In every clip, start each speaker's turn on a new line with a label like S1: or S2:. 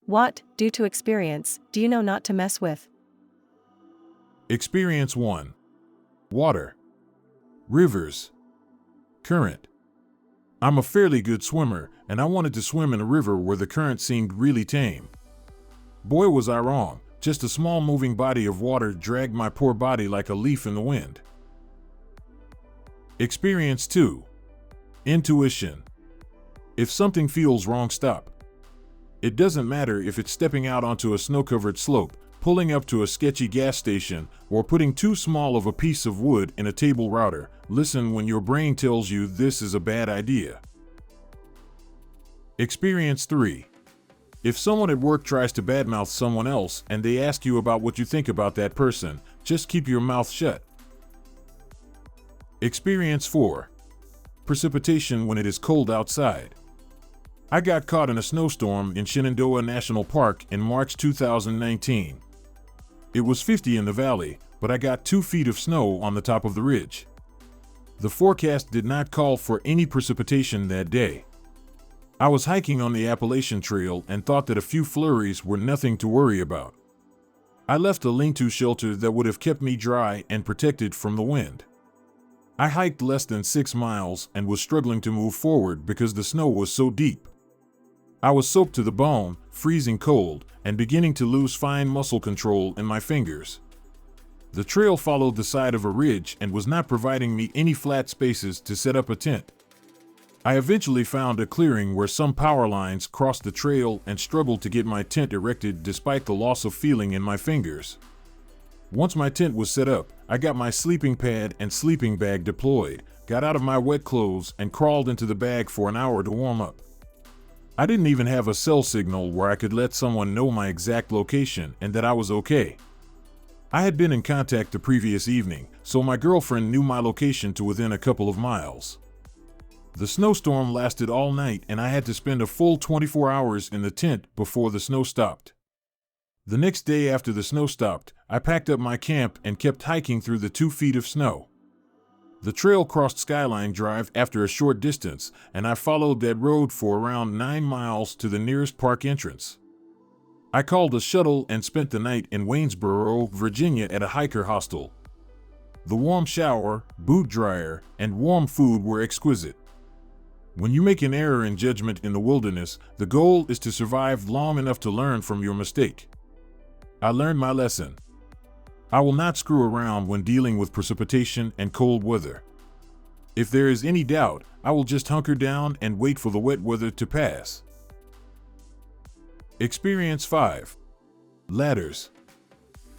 S1: What, due to experience, do you know not to mess with?
S2: Experience 1. Water. Rivers. Current. I'm a fairly good swimmer, and I wanted to swim in a river where the current seemed really tame. Boy, was I wrong. Just a small moving body of water dragged my poor body like a leaf in the wind. Experience 2. Intuition. If something feels wrong, stop. It doesn't matter if it's stepping out onto a snow-covered slope, pulling up to a sketchy gas station, or putting too small of a piece of wood in a table router. Listen when your brain tells you this is a bad idea. Experience 3. If someone at work tries to badmouth someone else and they ask you about what you think about that person, just keep your mouth shut. Experience 4. Precipitation when it is cold outside. I got caught in a snowstorm in Shenandoah National Park in March 2019. It was 50 in the valley, but I got 2 feet of snow on the top of the ridge. The forecast did not call for any precipitation that day. I was hiking on the Appalachian Trail and thought that a few flurries were nothing to worry about. I left a lean-to shelter that would have kept me dry and protected from the wind. I hiked less than 6 miles and was struggling to move forward because the snow was so deep. I was soaked to the bone, freezing cold, and beginning to lose fine muscle control in my fingers. The trail followed the side of a ridge and was not providing me any flat spaces to set up a tent. I eventually found a clearing where some power lines crossed the trail and struggled to get my tent erected despite the loss of feeling in my fingers. Once my tent was set up, I got my sleeping pad and sleeping bag deployed, got out of my wet clothes, and crawled into the bag for an hour to warm up. I didn't even have a cell signal where I could let someone know my exact location and that I was okay. I had been in contact the previous evening, so my girlfriend knew my location to within a couple of miles. The snowstorm lasted all night and I had to spend a full 24 hours in the tent before the snow stopped. The next day after the snow stopped, I packed up my camp and kept hiking through the 2 feet of snow. The trail crossed Skyline Drive after a short distance, and I followed that road for around 9 miles to the nearest park entrance. I called a shuttle and spent the night in Waynesboro, Virginia at a hiker hostel. The warm shower, boot dryer, and warm food were exquisite. When you make an error in judgment in the wilderness, the goal is to survive long enough to learn from your mistake. I learned my lesson. I will not screw around when dealing with precipitation and cold weather. If there is any doubt, I will just hunker down and wait for the wet weather to pass. Experience 5. Ladders.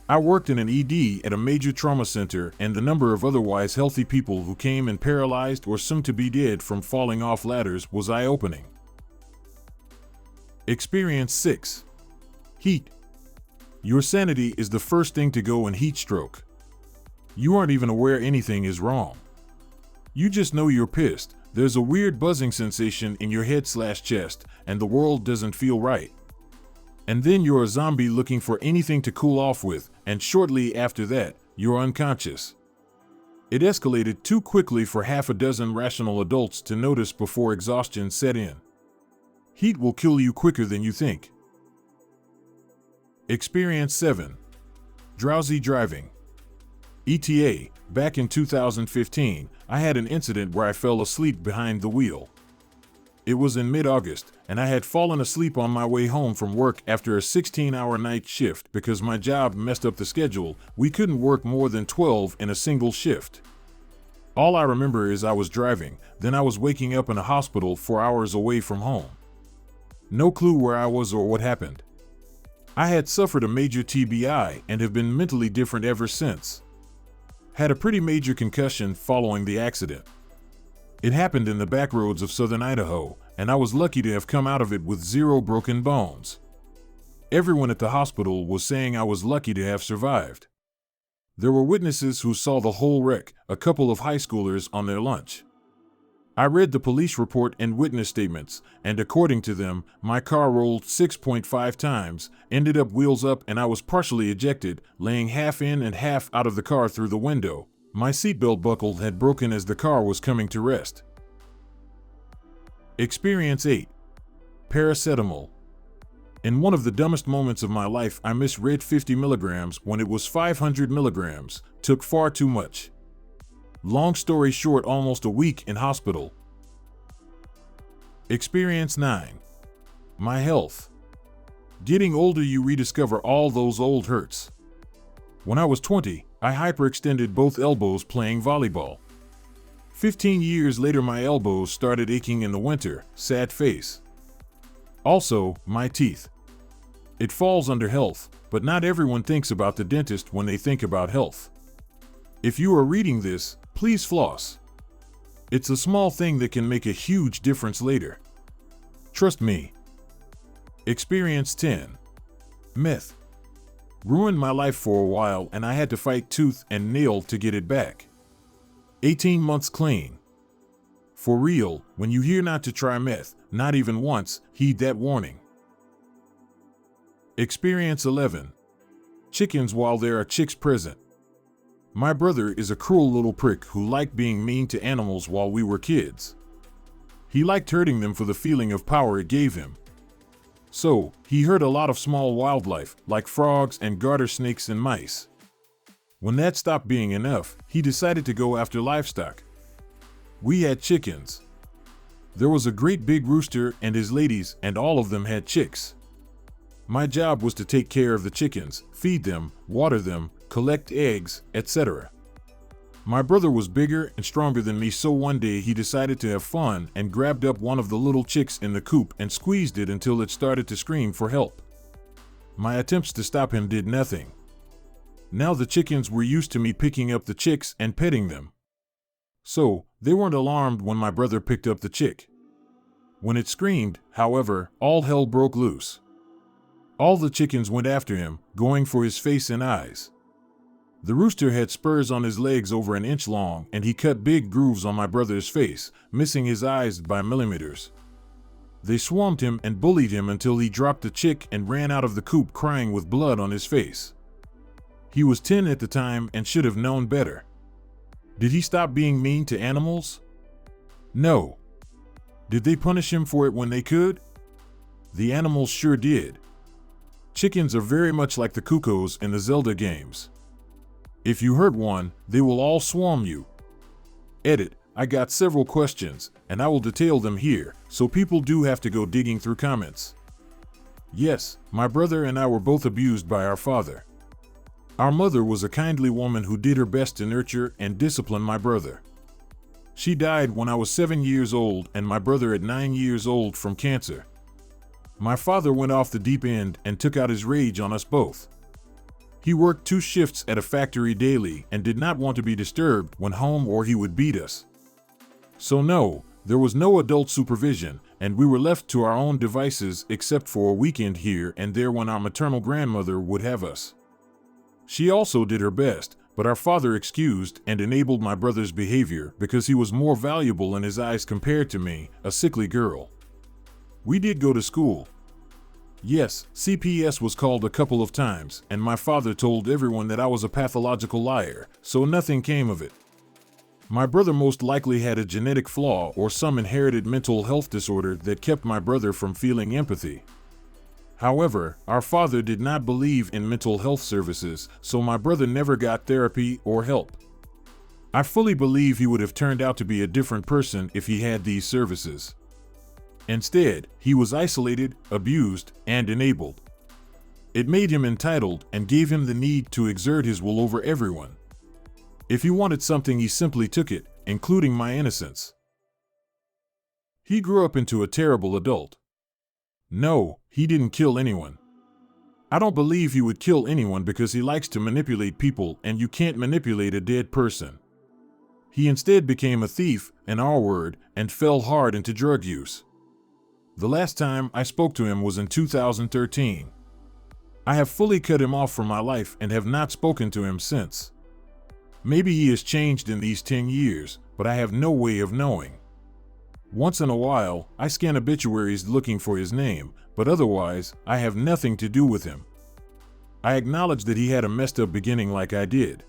S2: I worked in an ED at a major trauma center, and the number of otherwise healthy people who came in paralyzed or soon to be dead from falling off ladders was eye-opening. Experience 6. Heat. Your sanity is the first thing to go in heat stroke. You aren't even aware anything is wrong. You just know you're pissed. There's a weird buzzing sensation in your head/chest, and the world doesn't feel right. And then you're a zombie looking for anything to cool off with, and shortly after that, you're unconscious. It escalated too quickly for half a dozen rational adults to notice before exhaustion set in. Heat will kill you quicker than you think. Experience 7. Drowsy driving. ETA, back in 2015, I had an incident where I fell asleep behind the wheel. It was in mid-August, and I had fallen asleep on my way home from work after a 16-hour night shift because my job messed up the schedule. We couldn't work more than 12 in a single shift. All I remember is I was driving, then I was waking up in a hospital 4 hours away from home. No clue where I was or what happened. I had suffered a major TBI and have been mentally different ever since. Had a pretty major concussion following the accident. It happened in the backroads of southern Idaho, and I was lucky to have come out of it with 0 broken bones. Everyone at the hospital was saying I was lucky to have survived. There were witnesses who saw the whole wreck, a couple of high schoolers on their lunch. I read the police report and witness statements, and according to them, my car rolled 6.5 times, ended up wheels up, and I was partially ejected, laying half in and half out of the car through the window. My seatbelt buckle had broken as the car was coming to rest. Experience 8. Paracetamol. In one of the dumbest moments of my life, I misread 50 milligrams when it was 500 milligrams. Took far too much. Long story short, almost a week in hospital. Experience 9. My health. Getting older, you rediscover all those old hurts. When I was 20, I hyperextended both elbows playing volleyball. 15 years later, my elbows started aching in the winter. Sad face. Also, my teeth. It falls under health, but not everyone thinks about the dentist when they think about health. If you are reading this, please floss. It's a small thing that can make a huge difference later. Trust me. Experience 10. Meth. Ruined my life for a while, and I had to fight tooth and nail to get it back. 18 months clean. For real, when you hear not to try meth, not even once, heed that warning. Experience 11. Chickens while there are chicks present. My brother is a cruel little prick who liked being mean to animals while we were kids. He liked hurting them for the feeling of power it gave him. So, he hurt a lot of small wildlife, like frogs and garter snakes and mice. When that stopped being enough, he decided to go after livestock. We had chickens. There was a great big rooster and his ladies, and all of them had chicks. My job was to take care of the chickens, feed them, water them, collect eggs, etc. My brother was bigger and stronger than me, so one day he decided to have fun and grabbed up one of the little chicks in the coop and squeezed it until it started to scream for help. My attempts to stop him did nothing. Now the chickens were used to me picking up the chicks and petting them. So, they weren't alarmed when my brother picked up the chick. When it screamed, however, all hell broke loose. All the chickens went after him, going for his face and eyes. The rooster had spurs on his legs over an inch long, and he cut big grooves on my brother's face, missing his eyes by millimeters. They swarmed him and bullied him until he dropped the chick and ran out of the coop crying with blood on his face. He was 10 at the time and should have known better. Did he stop being mean to animals? No. Did they punish him for it when they could? The animals sure did. Chickens are very much like the cuckoos in the Zelda games. If you hurt one, they will all swarm you. Edit, I got several questions, and I will detail them here, so people do have to go digging through comments. Yes, my brother and I were both abused by our father. Our mother was a kindly woman who did her best to nurture and discipline my brother. She died when I was 7 years old and my brother at 9 years old from cancer. My father went off the deep end and took out his rage on us both. He worked 2 shifts at a factory daily and did not want to be disturbed when home or he would beat us. So no, there was no adult supervision, and we were left to our own devices except for a weekend here and there when our maternal grandmother would have us. She also did her best, but our father excused and enabled my brother's behavior because he was more valuable in his eyes compared to me, a sickly girl. We did go to school. Yes, CPS was called a couple of times, and my father told everyone that I was a pathological liar, so nothing came of it. My brother most likely had a genetic flaw or some inherited mental health disorder that kept my brother from feeling empathy. However, our father did not believe in mental health services, so my brother never got therapy or help. I fully believe he would have turned out to be a different person if he had these services. Instead, he was isolated, abused, and enabled. It made him entitled and gave him the need to exert his will over everyone. If he wanted something, he simply took it, including my innocence. He grew up into a terrible adult. No, he didn't kill anyone. I don't believe he would kill anyone because he likes to manipulate people, and you can't manipulate a dead person. He instead became a thief, an R-word, and fell hard into drug use. The last time I spoke to him was in 2013. I have fully cut him off from my life and have not spoken to him since. Maybe he has changed in these 10 years, but I have no way of knowing. Once in a while, I scan obituaries looking for his name, but otherwise, I have nothing to do with him. I acknowledge that he had a messed up beginning like I did.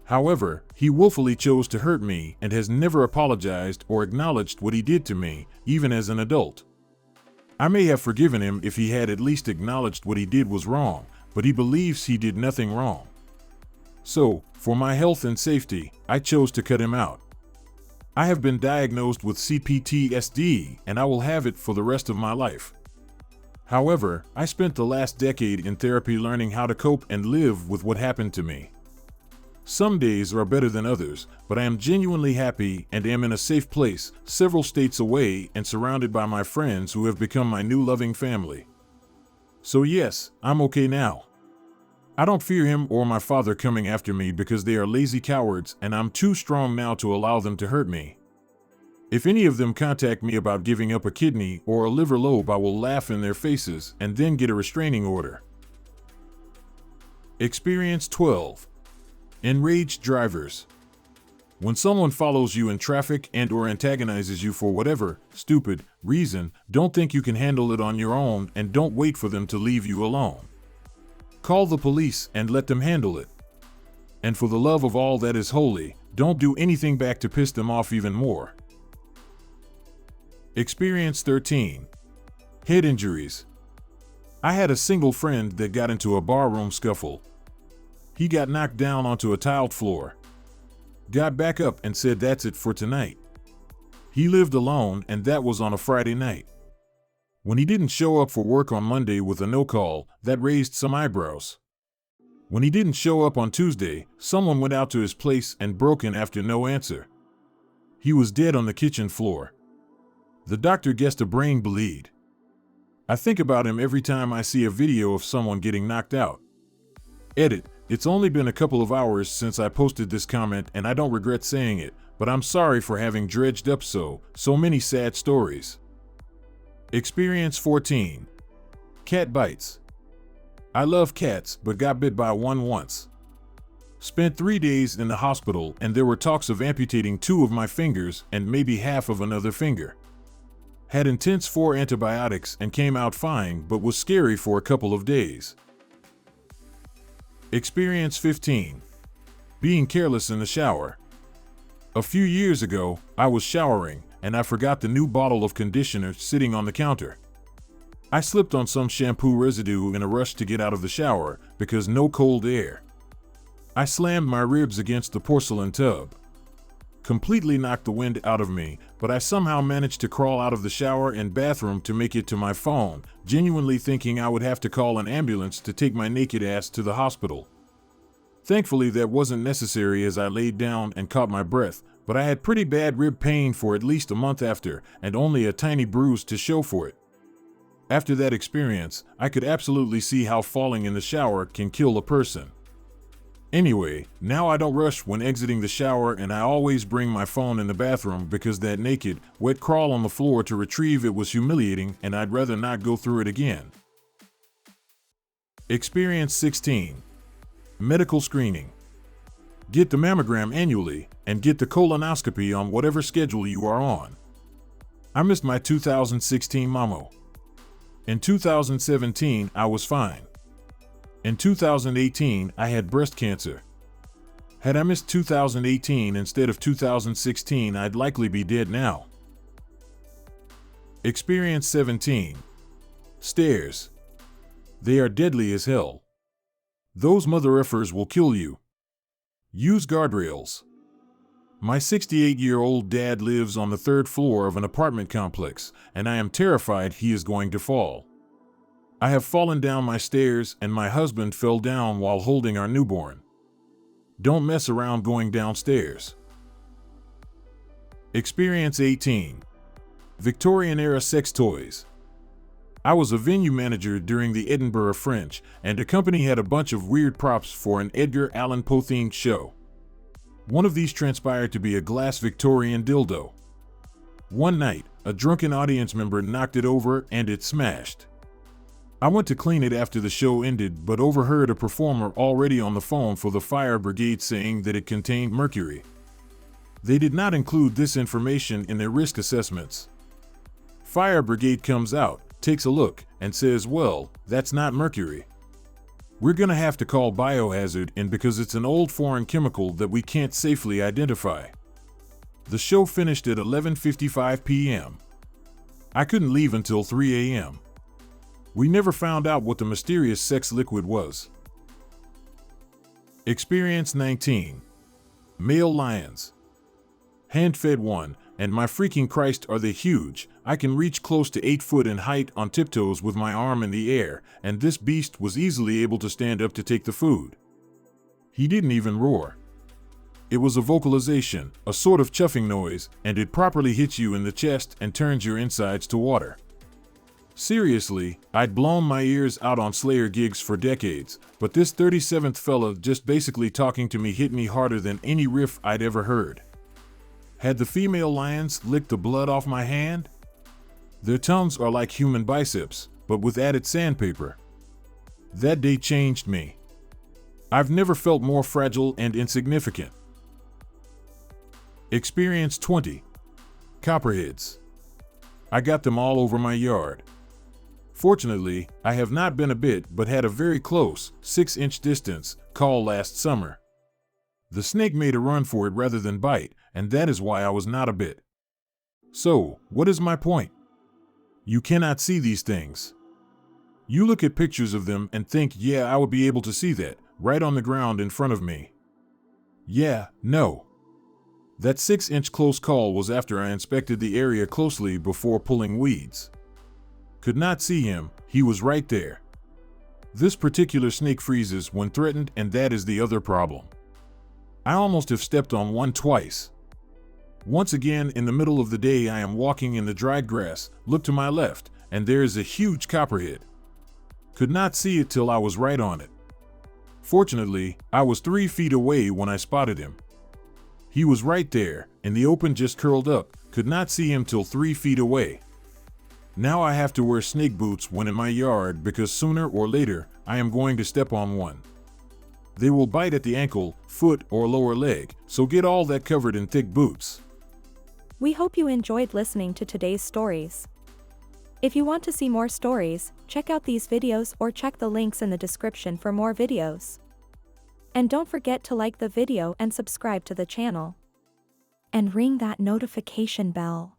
S2: However, he willfully chose to hurt me and has never apologized or acknowledged what he did to me, even as an adult. I may have forgiven him if he had at least acknowledged what he did was wrong, but he believes he did nothing wrong. So, for my health and safety, I chose to cut him out. I have been diagnosed with CPTSD, and I will have it for the rest of my life. However, I spent the last decade in therapy learning how to cope and live with what happened to me. Some days are better than others, but I am genuinely happy and am in a safe place, several states away and surrounded by my friends who have become my new loving family. So yes, I'm okay now. I don't fear him or my father coming after me because they are lazy cowards and I'm too strong now to allow them to hurt me. If any of them contact me about giving up a kidney or a liver lobe, I will laugh in their faces and then get a restraining order. Experience 12. Enraged drivers. When someone follows you in traffic and/or antagonizes you for whatever stupid reason, don't think you can handle it on your own and don't wait for them to leave you alone. Call the police and let them handle it. And for the love of all that is holy, don't do anything back to piss them off even more. Experience 13. Head injuries. I had a single friend that got into a barroom scuffle. He got knocked down onto a tiled floor. Got back up and said that's it for tonight. He lived alone and that was on a Friday night. When he didn't show up for work on Monday with a no call, that raised some eyebrows. When he didn't show up on Tuesday, someone went out to his place and broke in after no answer. He was dead on the kitchen floor. The doctor guessed a brain bleed. I think about him every time I see a video of someone getting knocked out. Edit. It's only been a couple of hours since I posted this comment and I don't regret saying it, but I'm sorry for having dredged up so many sad stories. Experience 14. Cat bites. I love cats, but got bit by one once. Spent 3 days in the hospital and there were talks of amputating 2 of my fingers and maybe half of another finger. Had intense 4 antibiotics and came out fine, but was scary for a couple of days. Experience 15. Being careless in the shower. A few years ago, I was showering and I forgot the new bottle of conditioner sitting on the counter. I slipped on some shampoo residue in a rush to get out of the shower because no cold air. I slammed my ribs against the porcelain tub. Completely knocked the wind out of me, but I somehow managed to crawl out of the shower and bathroom to make it to my phone, genuinely thinking I would have to call an ambulance to take my naked ass to the hospital. Thankfully, that wasn't necessary as I laid down and caught my breath, but I had pretty bad rib pain for at least a month after, and only a tiny bruise to show for it. After that experience, I could absolutely see how falling in the shower can kill a person. Anyway, now I don't rush when exiting the shower and I always bring my phone in the bathroom because that naked, wet crawl on the floor to retrieve it was humiliating and I'd rather not go through it again. Experience 16. Medical screening. Get the mammogram annually and get the colonoscopy on whatever schedule you are on. I missed my 2016 mammo. In 2017, I was fine. In 2018, I had breast cancer. Had I missed 2018 instead of 2016, I'd likely be dead now. Experience 17. Stairs. They are deadly as hell. Those mother effers will kill you. Use guardrails. My 68-year-old dad lives on the 3rd floor of an apartment complex, and I am terrified he is going to fall. I have fallen down my stairs and my husband fell down while holding our newborn. Don't mess around going downstairs. Experience 18. Victorian-era sex toys. I was a venue manager during the Edinburgh Fringe, and the company had a bunch of weird props for an Edgar Allan Poe-themed show. One of these transpired to be a glass Victorian dildo. One night, a drunken audience member knocked it over and it smashed. I went to clean it after the show ended, but overheard a performer already on the phone for the fire brigade saying that it contained mercury. They did not include this information in their risk assessments. Fire brigade comes out, takes a look, and says, well, that's not mercury. We're gonna have to call biohazard in because it's an old foreign chemical that we can't safely identify. The show finished at 11:55 p.m. I couldn't leave until 3 a.m. We never found out what the mysterious sex liquid was. Experience 19. Male lions. Hand-fed one, and my freaking Christ are they huge. I can reach close to 8 foot in height on tiptoes with my arm in the air, and this beast was easily able to stand up to take the food. He didn't even roar. It was a vocalization, a sort of chuffing noise, and it properly hits you in the chest and turns your insides to water. Seriously, I'd blown my ears out on Slayer gigs for decades, but this 37th fella just basically talking to me hit me harder than any riff I'd ever heard. Had the female lions licked the blood off my hand? Their tongues are like human biceps, but with added sandpaper. That day changed me. I've never felt more fragile and insignificant. Experience 20. Copperheads. I got them all over my yard. Fortunately, I have not been a bit but had a very close, 6-inch distance, call last summer. The snake made a run for it rather than bite, and that is why I was not a bit. So, what is my point? You cannot see these things. You look at pictures of them and think, yeah, I would be able to see that, right on the ground in front of me. Yeah, no. That 6-inch close call was after I inspected the area closely before pulling weeds. Could not see him, he was right there. This particular snake freezes when threatened, and that is the other problem. I almost have stepped on one twice. Once again, in the middle of the day, I am walking in the dried grass, look to my left, and there is a huge copperhead. Could not see it till I was right on it. Fortunately, I was 3 feet away when I spotted him. He was right there, in the open, just curled up, could not see him till 3 feet away. Now I have to wear snake boots when in my yard because sooner or later, I am going to step on one. They will bite at the ankle, foot, or lower leg, so get all that covered in thick boots.
S3: We hope you enjoyed listening to today's stories. If you want to see more stories, check out these videos or check the links in the description for more videos. And don't forget to like the video and subscribe to the channel. And ring that notification bell.